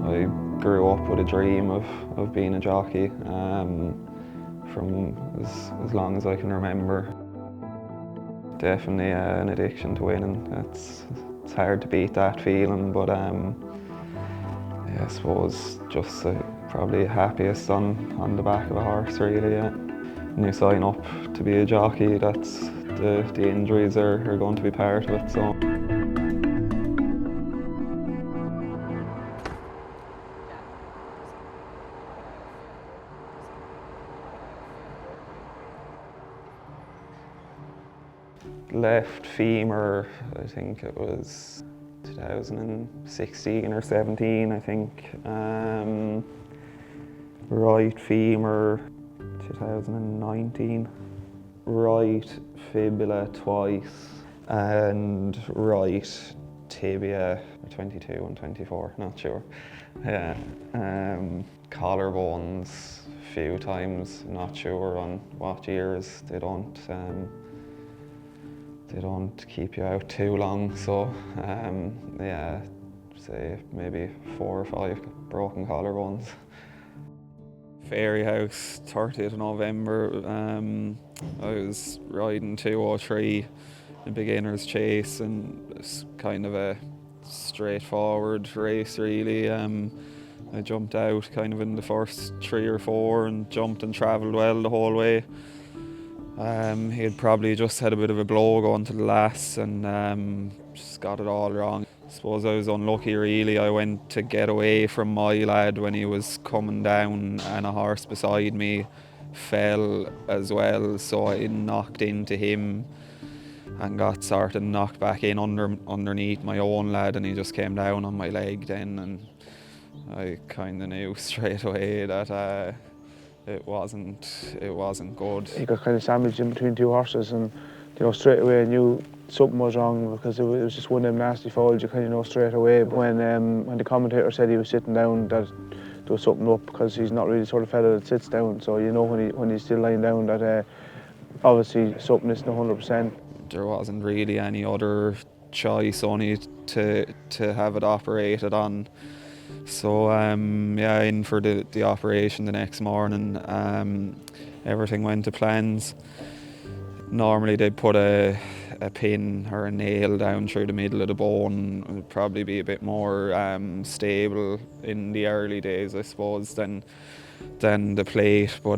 I grew up with a dream of being a jockey from as long as I can remember. Definitely an addiction to winning. It's hard to beat that feeling, but yeah, I suppose just probably happiest on the back of a horse, really. Yeah. When you sign up to be a jockey, that's the injuries are going to be part of it. So. Left femur, I think it was 2016 or 17, I think. Right femur, 2019. Right fibula twice, and right tibia, 22 and 24, not sure. Yeah. Collarbones a few times, not sure on what years. They don't keep you out too long, so yeah, say maybe 4 or 5 broken collarbones. Fairy House, 30th of November. I was riding 203, a beginner's chase, and it's kind of a straightforward race, really. I jumped out kind of in the first 3 or 4 and jumped and travelled well the whole way. He had probably just had a bit of a blow going to the last and just got it all wrong. I suppose I was unlucky, really. I went to get away from my lad when he was coming down, and a horse beside me fell as well, so I knocked into him and got sort of knocked back in underneath my own lad, and he just came down on my leg then, and I kind of knew straight away that it wasn't good. He got kind of sandwiched in between 2 horses, and straight away I knew something was wrong, because it was just one of them nasty falls. You kind of know straight away. But when the commentator said he was sitting down, that there was something up, because he's not really the sort of fella that sits down. So you know when he's still lying down that obviously something isn't 100%. There wasn't really any other choice, only to have it operated on. So yeah, in for the operation the next morning. Everything went to plans. Normally they'd put a pin or a nail down through the middle of the bone. It would probably be a bit more stable in the early days, I suppose, than the plate. But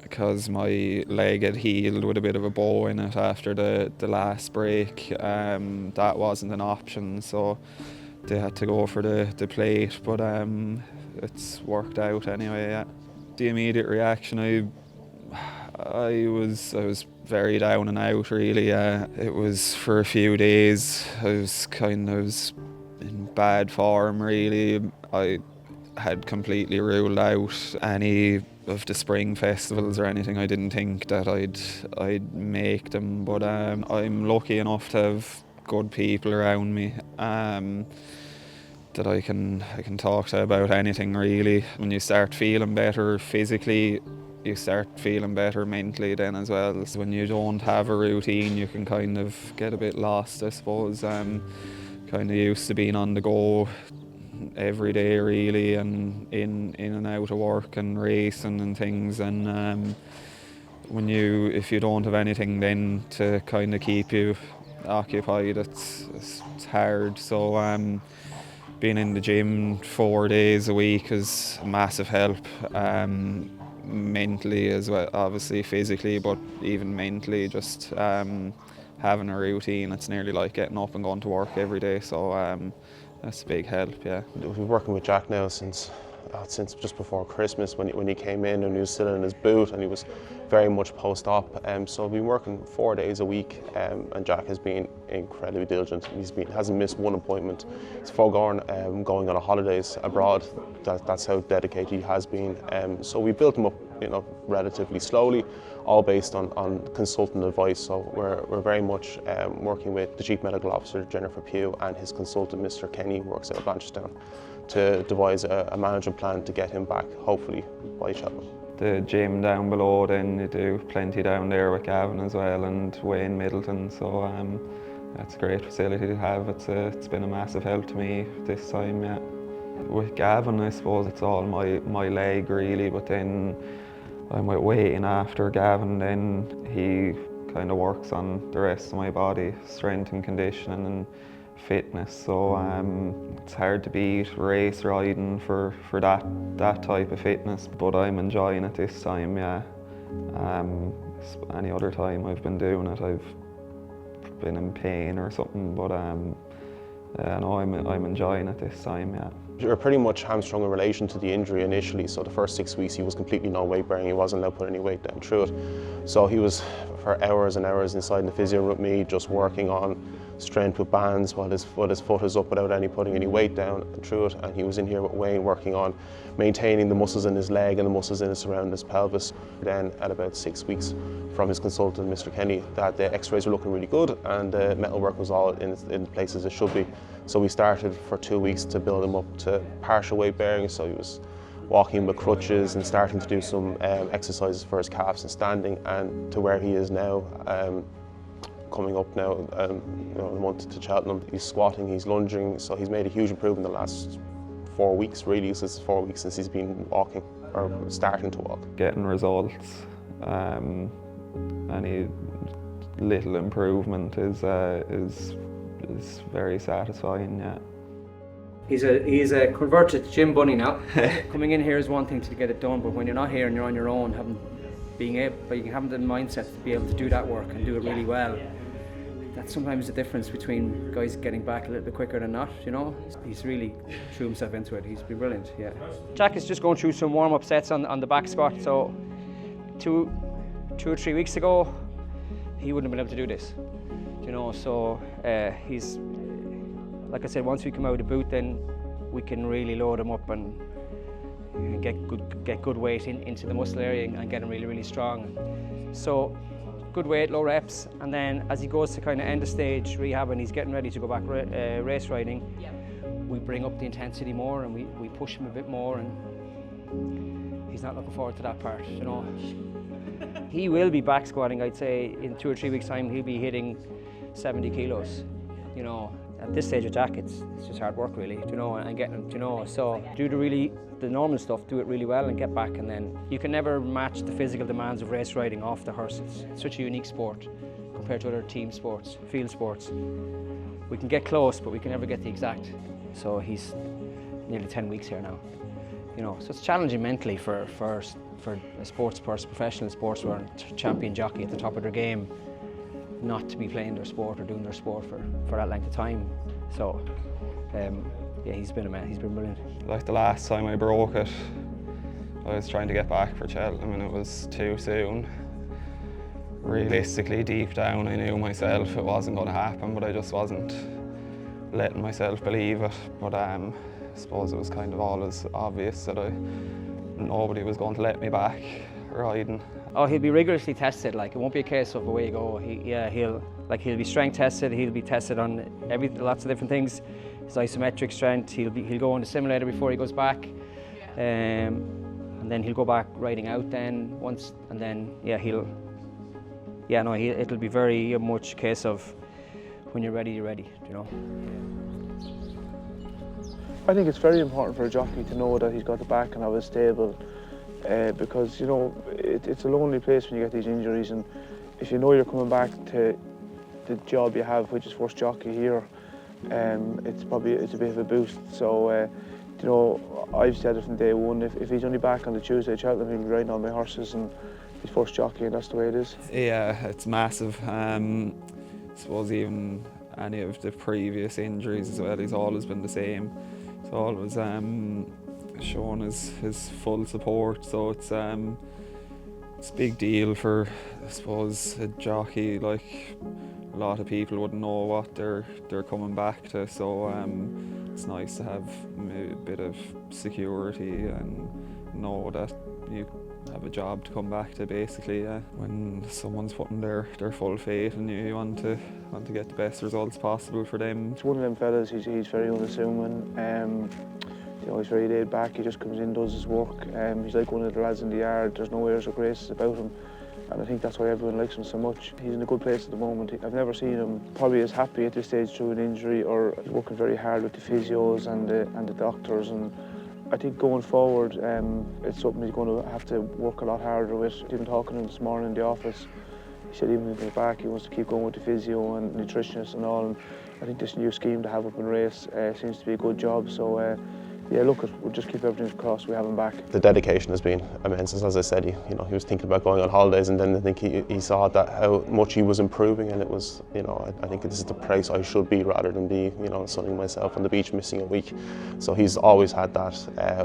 because my leg had healed with a bit of a bow in it after the last break, that wasn't an option. So they had to go for the plate, but it's worked out anyway. Yeah. The immediate reaction, I was very down and out, really. It was for a few days. I was in bad form, really. I had completely ruled out any of the spring festivals or anything. I didn't think that I'd make them, but I'm lucky enough to have good people around me that I can talk to about anything, really. When you start feeling better physically, you start feeling better mentally then as well. So when you don't have a routine, you can kind of get a bit lost, I suppose. Kind of used to being on the go every day, really, and in and out of work and racing and things, and if you don't have anything then to kind of keep you occupied, it's hard. So being in the gym 4 days a week is a massive help, mentally as well, obviously physically, but even mentally, just having a routine. It's nearly like getting up and going to work every day, so that's a big help, yeah. We've been working with Jack now since just before Christmas, when he came in and he was still in his boot and he was very much post-op. So we've been working 4 days a week, and Jack has been incredibly diligent. Hasn't missed one appointment. He's forgone going on holidays abroad. That's how dedicated he has been. So we built him up, relatively slowly, all based on consultant advice. So we're very much working with the Chief Medical Officer, Jennifer Pugh, and his consultant, Mr. Kenny, who works out of Blanchardstown, to devise a management plan to get him back, hopefully, by Cheltenham. The gym down below, then you do plenty down there with Gavin as well, and Wayne Middleton, so that's a great facility to have. It's been a massive help to me this time, yeah. With Gavin, I suppose it's all my leg really, but then I'm with weighting after Gavin, then he kind of works on the rest of my body, strength and conditioning and fitness. So it's hard to beat race riding for that type of fitness, but I'm enjoying it this time, yeah. Any other time I've been doing it, I've been in pain or something, but no, I'm enjoying it this time, yeah. We were pretty much hamstrung in relation to the injury initially, so the first 6 weeks he was completely non-weight bearing, he wasn't allowed to put any weight down through it. So he was for hours and hours inside the physio with me, just working on strength with bands while his foot is up without putting any weight down through it, and he was in here with Wayne working on maintaining the muscles in his leg and the muscles in his surrounding his pelvis. Then at about 6 weeks from his consultant, Mr. Kenny, that the x-rays were looking really good and the metalwork was all in places it should be. So we started for 2 weeks to build him up to partial weight bearing, so he was walking with crutches and starting to do some exercises for his calves and standing, and to where he is now, coming up now a month to Cheltenham. He's squatting, he's lunging, so he's made a huge improvement in the last 4 weeks really. So it's 4 weeks since he's been walking, or starting to walk. Getting results, any little improvement is very satisfying, yeah. He's a converted gym bunny now. Coming in here is one thing to get it done, but when you're not here and you're on your own, having the mindset to be able to do that work and do it really well, that's sometimes the difference between guys getting back a little bit quicker than not, you know. He's really threw himself into it. He's been brilliant, yeah. Jack is just going through some warm-up sets on the back squat, so two or 3 weeks ago, he wouldn't have been able to do this, you know, so he's, like I said, once we come out of the boot, then we can really load him up and get good weight into the muscle area and get him really, really strong. So good weight, low reps, and then as he goes to kind of end the stage rehab and he's getting ready to go back race riding, we bring up the intensity more and we push him a bit more, and he's not looking forward to that part, you know. He will be back squatting, I'd say, in 2 or 3 weeks' time. He'll be hitting 70 kilos, you know. At this stage of Jack, it's just hard work really, you know, and getting him, you know. So do the normal stuff, do it really well and get back, and then you can never match the physical demands of race riding off the horse. It's such a unique sport compared to other team sports, field sports. We can get close, but we can never get the exact. So he's nearly 10 weeks here now, you know. So it's challenging mentally for a sports person, professional sportswear, champion jockey at the top of their game, not to be playing their sport or doing their sport for that length of time. So, yeah, he's been brilliant. Like the last time I broke it, I was trying to get back for Cheltenham and it was too soon. Realistically, deep down, I knew myself it wasn't going to happen, but I just wasn't letting myself believe it. But I suppose it was kind of always obvious that nobody was going to let me back riding. Oh, he'll be rigorously tested. Like, it won't be a case of away you go. He'll be strength tested. He'll be tested on lots of different things. His isometric strength. He'll go on the simulator before he goes back, and then he'll go back riding out. Then once, and then it'll be very much a case of when you're ready, you're ready. You know. I think it's very important for a jockey to know that he's got the backing of his stable. Because, you know, it's a lonely place when you get these injuries, and if you know you're coming back to the job you have, which is first jockey here, it's a bit of a boost. So, you know, I've said it from day one, if he's only back on the Tuesday at Cheltenham, he'll be riding on my horses and he's first jockey, and that's the way it is. Yeah, it's massive. I suppose even any of the previous injuries as well, he's always been the same. He's always shown his full support, so it's a big deal for, I suppose, a jockey. Like, a lot of people wouldn't know what they're coming back to, so it's nice to have a bit of security and know that you have a job to come back to, basically. When someone's putting their full faith in you, you want to get the best results possible for them. It's one of them fellas. He's very unassuming. You know, he's very laid back. He just comes in, does his work. He's like one of the lads in the yard. There's no airs or graces about him. and I think that's why everyone likes him so much. He's in a good place at the moment. I've never seen him probably as happy at this stage through an injury, or working very hard with the physios and the doctors. And I think going forward, it's something he's going to have to work a lot harder with. Even talking to him this morning in the office, he said even if he's back, he wants to keep going with the physio and nutritionists and all. And I think this new scheme to have up in race seems to be a good job. So yeah, look, we'll just keep everything across. We have him back. The dedication has been immense. As I said, he was thinking about going on holidays, and then I think he saw that how much he was improving, and it was, I think this is the place I should be rather than be, sunning myself on the beach missing a week. So he's always had that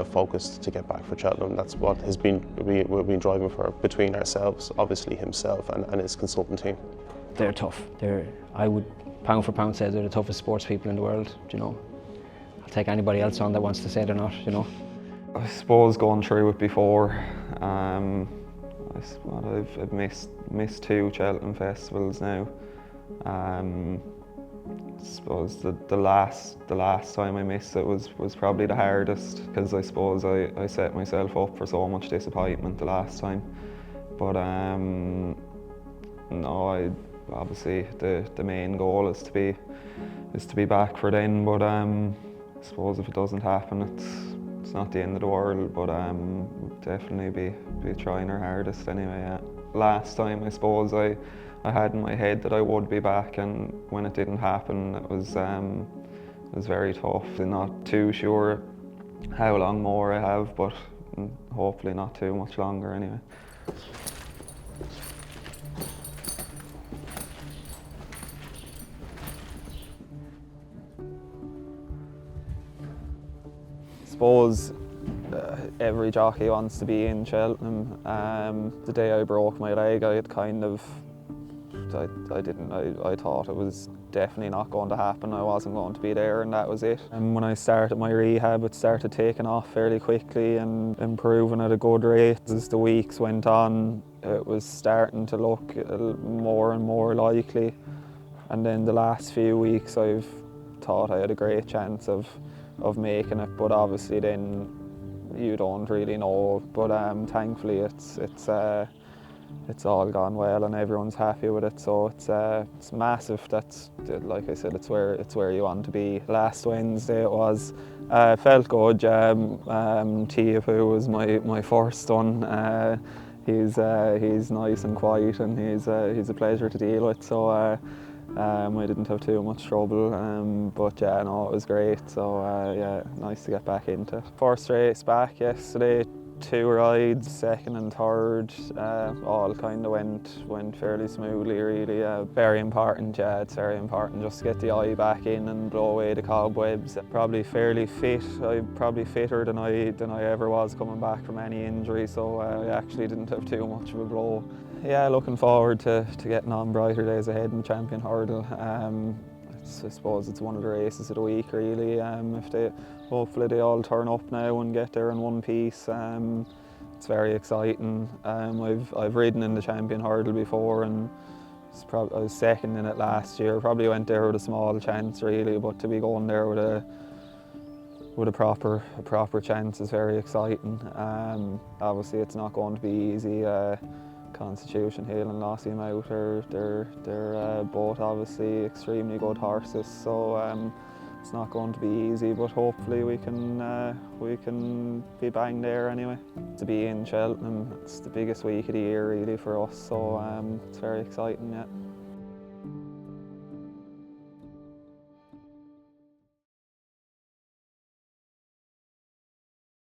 focus to get back for Cheltenham. That's what we've been driving for between ourselves, obviously himself and his consultant team. They're tough. I would pound for pound say they're the toughest sports people in the world. I'll take anybody else on that wants to say they're not. I suppose going through it before, I've missed 2 Cheltenham Festivals now. I suppose the last time I missed it was probably the hardest, because I suppose I set myself up for so much disappointment the last time. But no, obviously the main goal is to be back for then. But I suppose if it doesn't happen, it's not the end of the world, but we'll definitely be trying our hardest anyway. Yeah. Last time, I suppose I had in my head that I would be back, and when it didn't happen, it was very tough. I'm not too sure how long more I have, but hopefully not too much longer anyway. I suppose every jockey wants to be in Cheltenham. The day I broke my leg, I thought it was definitely not going to happen. I wasn't going to be there, and that was it. And when I started my rehab, it started taking off fairly quickly and improving at a good rate. As the weeks went on, it was starting to look more and more likely. And then the last few weeks, I've thought I had a great chance of making it, but obviously then you don't really know. But thankfully it's all gone well and everyone's happy with it, so it's massive. That's, like I said, it's where you want to be. Last Wednesday it was. Felt good. Tiafu was my first one. He's nice and quiet, and he's a pleasure to deal with. So I didn't have too much trouble, but yeah, no, it was great. So yeah, nice to get back into it. First race back yesterday, 2 rides, second and third, all kind of went fairly smoothly, really. Very important, yeah, it's very important just to get the eye back in and blow away the cobwebs. Probably fairly fit. I'm probably fitter than I ever was coming back from any injury, so I actually didn't have too much of a blow. Yeah, looking forward to getting on brighter days ahead in the Champion Hurdle. I suppose it's one of the races of the week, really. Hopefully they all turn up now and get there in one piece. It's very exciting. I've ridden in the Champion Hurdle before, and I was second in it last year. Probably went there with a small chance, really, but to be going there with a proper chance is very exciting. Obviously, it's not going to be easy. Constitution Hill and Lossiemouth they're both obviously extremely good horses, so it's not going to be easy, but hopefully we can be bang there anyway. To be in Cheltenham, it's the biggest week of the year really for us, so it's very exciting, yeah.